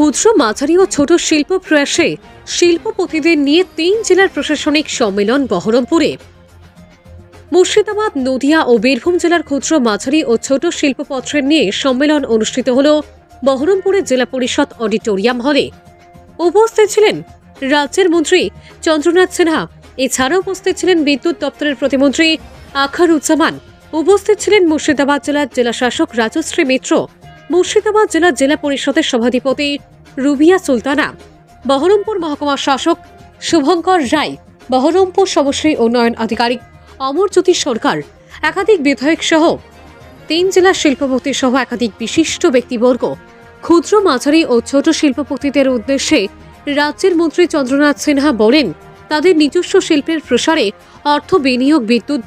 ক্ষুদ্র মাঝারি ও ছোট শিল্প প্রয়াসে শিল্পপতিদের নিয়ে 3 জেলার প্রশাসনিক সম্মেলন বহরমপুরে। মুর্শিদাবাদ, নদিয়া ও বীরভূম জেলার ক্ষুদ্র মাঝারি ও ছোট শিল্পপত্রের নিয়ে সম্মেলন অনুষ্ঠিত হল বহরমপুরের জেলা পরিষদ অডিটোরিয়াম হলে। উপস্থিত ছিলেন রাজ্যের মন্ত্রী চন্দ্রনাথ সিনহা, এছাড়াও উপস্থিত ছিলেন বিদ্যুৎ দপ্তরের প্রতিমন্ত্রী আখরুজ্জামান, উপস্থিত ছিলেন মুর্শিদাবাদ জেলার জেলাশাসক রাজশ্রী মিত্র, মুর্শিদাবাদ জেলার জেলা পরিষদের সভাধিপতি রুবিয়া সুলতানা, বহরমপুর মহকুমা শাসক শুভঙ্কর রায়, বহরমপুর সমষ্টি উন্নয়ন আধিকারিক অমরজ্যোতি সরকার, একাধিক বিধায়ক সহ 3 জেলার শিল্পপতি সহ একাধিক বিশিষ্ট ব্যক্তিবর্গ। ক্ষুদ্র মাঝারি ও ছোট শিল্পপতিদের উদ্দেশ্যে রাজ্যের মন্ত্রী চন্দ্রনাথ সিনহা বলেন, তাদের নিজস্ব শিল্পের প্রসারে অর্থ বিনিয়োগ, বিদ্যুৎ,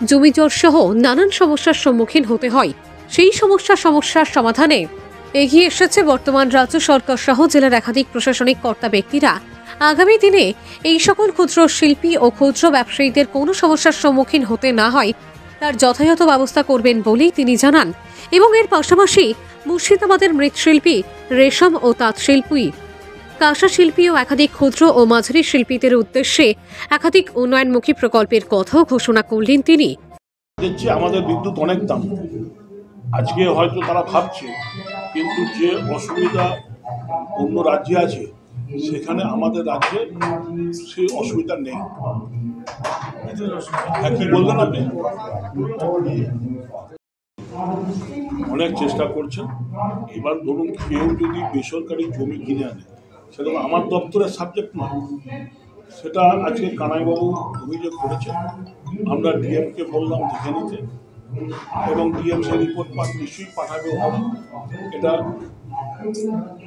জমিজট সহ নানান সমস্যার সম্মুখীন হতে হয়। সেই সমস্যার সমাধানে এগিয়ে এসেছে বর্তমান রাজ্য সরকার সহ জেলার একাধিক প্রশাসনিক কর্তা ব্যক্তিরা। আগামী দিনে এই সকল ক্ষুদ্র শিল্পী ও ক্ষুদ্র ব্যবসায়ীদের কোনো সমস্যার সম্মুখীন হতে না হয় তার যথাযথ ব্যবস্থা করবেন বলেই তিনি জানান। এবং এর পাশাপাশি মুর্শিদাবাদের মৃৎশিল্পী, রেশম ও তাঁত শিল্পী, কাঁসা শিল্পী ও একাধিক ক্ষুদ্র ও মাঝারি শিল্পীদের উদ্দেশ্যে একাধিক উন্নয়নমুখী প্রকল্পের কথাও ঘোষণা করলেন তিনি। আমাদের বিদ্যুৎ অনেক দাম, আজকে হয়তো তারা ভাবছে, কিন্তু যে অসুবিধা অন্য রাজ্যে আছে সেখানে আমাদের রাজ্যে সেই অসুবিধা নেই। কি বললেন আপনি? অনেক চেষ্টা করছেন। এবার ধরুন কেউ যদি বেসরকারি জমি কিনে আনে, সেটা আমার দপ্তরের সাবজেক্ট নয়, সেটা আজকে কানাইবাবু অভিযোগ করেছেন। আমরা ডিএমকে বললাম দেখে নিতে, এবং ডিএম সেই রিপোর্ট নিশ্চয়ই পাঠাবে। এটা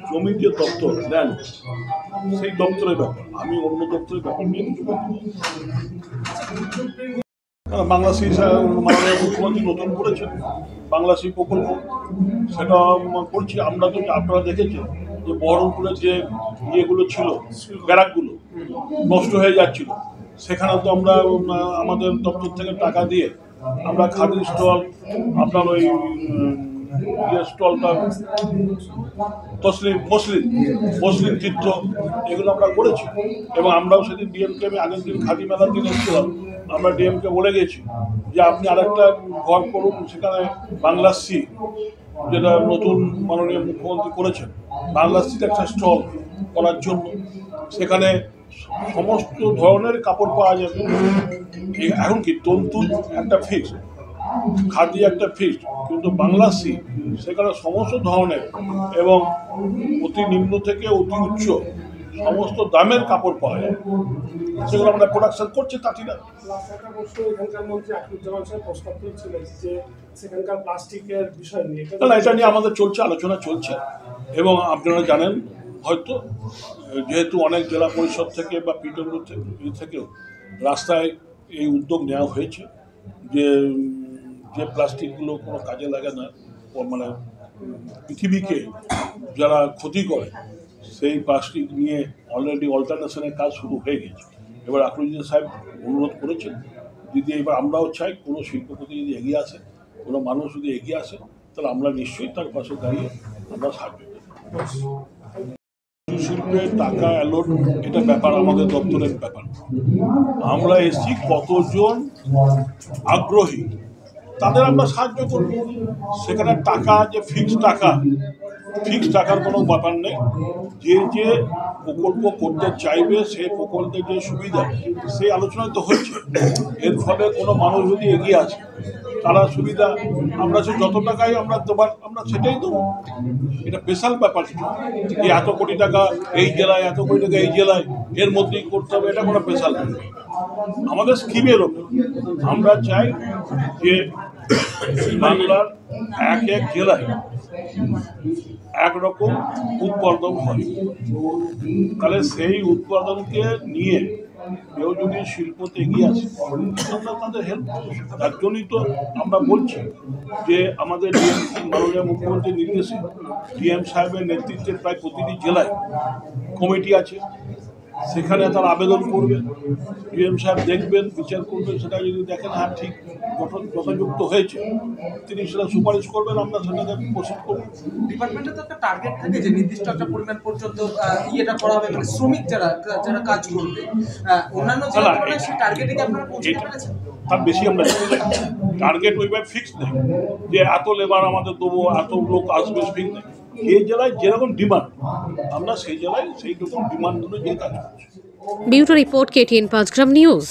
জমির যে দপ্তর দেন সেই দপ্তরের ব্যাপার, আমি অন্য দপ্তরের ব্যাপার নিয়ে কিছু বলতে। বাংলাদেশি মাননীয় মুখ্যমন্ত্রী নতুন করেছেন বাংলাদেশি প্রকল্প, সেটা করছি আমরা। তো আপনারা দেখেছেন যে বহরমপুরের যে ইয়েগুলো ছিল, ব্যারাকগুলো নষ্ট হয়ে যাচ্ছিল, সেখানে তো আমরা আমাদের দপ্তর থেকে টাকা দিয়ে আমরা খাদির স্টল, আপনার ওই স্টলটা মসলিন চিত্র, এগুলো আমরা করেছি। এবং আমরাও সেদিন ডিএমকে, আমি আগের দিন খাদি মেলার দিন এসেছিলাম, আমরা ডিএমকে বলে গেছি যে আপনি আরেকটা ঘর করুন, সেখানে বাংলাশ্রী, যেটা নতুন মাননীয় মুখ্যমন্ত্রী করেছেন, বাংলাশ্রীর একটা স্টল করার জন্য। সেখানে সমস্ত ধরনের কাপড় পাওয়া যাবে। এখন কি তন্তুর একটা ফিক্সড, খাদি একটা ফিক্সড, কিন্তু বাংলাশ্রী সেখানে সমস্ত ধরনের এবং অতি নিম্ন থেকে অতি উচ্চ সমস্ত দামের কাপড় পাওয়া যায়। সেগুলো আমরা প্রোডাকশন করছি তাঁতিরা। এটা নিয়ে আমাদের চলছে, আলোচনা চলছে। এবং আপনারা জানেন হয়তো, যেহেতু অনেক জেলা পরিষদ থেকে বা পিডব্লিউ থেকেও রাস্তায় এই উদ্যোগ নেওয়া হয়েছে যে প্লাস্টিকগুলো কোনো কাজে লাগে না, মানে পৃথিবীকে যারা ক্ষতি করে, সেই প্লাস্টিক নিয়ে অলরেডি অল্টারনেশনের কাজ শুরু হয়ে গেছে। এবার আখরুজ্জামান সাহেব অনুরোধ করেছেন, যদি এবার আমরাও চাই কোনো শিল্পপতি যদি এগিয়ে আসে, কোনো মানুষ যদি এগিয়ে আসে, তাহলে আমরা নিশ্চয়ই তার পাশে দাঁড়িয়ে আমরা সাহায্য করব। শিল্পের টাকা অ্যালোট, এটা ব্যাপার আমাদের দপ্তরের ব্যাপার। আমরা এসছি কতজন আগ্রহী তাদের আমরা সাহায্য করব। সেখানে টাকা যে ফিক্সড টাকার কোনো ব্যাপার নেই। যে প্রকল্প করতে চাইবে সেই প্রকল্পের যে সুবিধা, সেই আলোচনা তো হচ্ছে। এর ফলে কোনো মানুষ যদি এগিয়ে আসে, তারা সুবিধা, আমরা সে যত টাকাই আমরা দেবার আমরা সেটাই দেবো। এটা স্পেশাল ব্যাপার, যে এত কোটি টাকা এই জেলায়, এত কোটি টাকা এই জেলায়, এর মধ্যেই করতে হবে, এটা কোনো স্পেশাল ব্যাপার। আমাদের স্কিমের ওপর আমরা চাই যে বাংলার এক জেলায় একরকম উৎপাদন হয়, তাহলে সেই উৎপাদনকে নিয়ে কেউ যদি শিল্পতে এগিয়ে আসে, আমরা তাদের হেল্প করব। তার জন্যই তো আমরা বলছি যে আমাদের মাননীয় মুখ্যমন্ত্রীর নির্দেশে ডিএম সাহেবের নেতৃত্বে প্রায় প্রতিটি জেলায় কমিটি আছে, সেখানে তার আবেদন করবেন, ডিএম সাহেব দেখবেন, বিচার করবেন, সেটা যদি দেখেন হ্যাঁ ঠিক যথাযুক্ত হয়েছে তিনি সেটা সুপারিশ করবেন, আমরা সেটাকে প্রসিড করবেন। ডিপার্টমেন্টে তো একটা টার্গেট থাকে যে নির্দিষ্ট একটা পরিমাণ পর্যন্ত ইয়েটা করা হবে, মানে শ্রমিক যারা যারা কাজ করবে অন্যান্য জেলাগুলোতে সেই টার্গেটে কি আপনারা পৌঁছতে পেরেছেন? তার বেশি আমরা টার্গেট ওইভাবে ফিক্স নেই যে এত লেবার আমাদের দেবো, এত লোক আসবে, ফিক্স নেই। এই জেলায় যেরকম ডিমান্ড আমরা সেই জেলায় সেই রকম ডিমান্ড অনুযায়ী কাজ করছি। ব্যুরো রিপোর্ট, KTN 5 গ্রাম নিউজ।